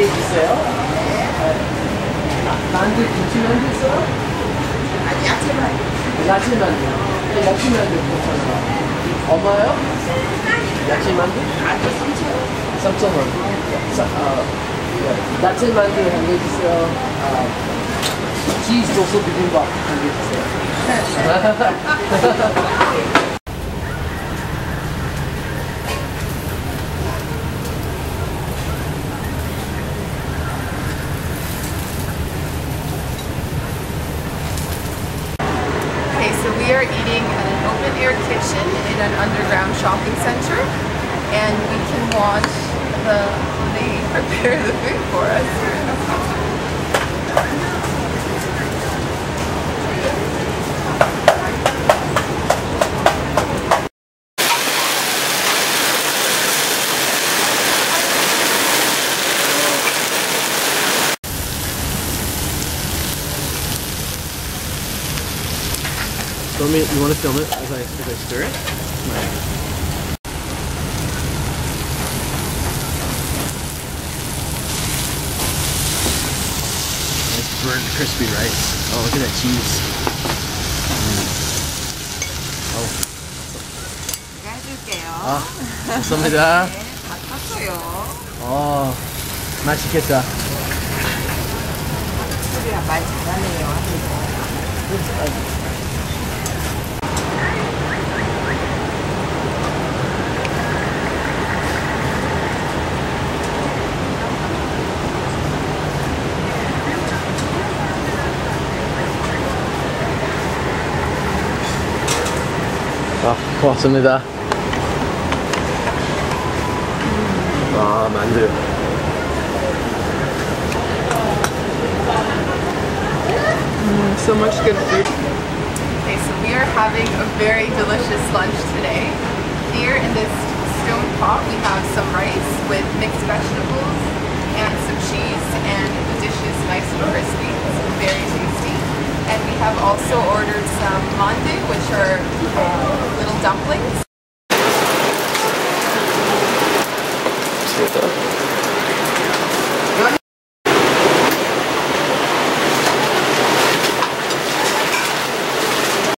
개 주세요. 만두, 김치만두 있어요? 아니, 야채만. 야채만두. 야채만두 9,000원. 얼마요? 야채만두? 만두 3,000원. 3,000원. 야채만두 한 개 주세요. 치즈 소스 비빔밥 한 개 주세요. Okay, so we are eating at an open-air kitchen in an underground shopping center, and we can watch they prepare the food for us. You want to film it as I stir it? Nice burnt crispy rice. Oh, look at that cheese. Oh. 제가 해줄게요. 아, 감사합니다. 네, 다 탔어요. 맛있겠다. 소리야 말 잘하네요. 고맙습니다. 만두. So much good food. Okay, so we are having a very delicious lunch today. Here in this stone pot we have some rice with mixed vegetables and some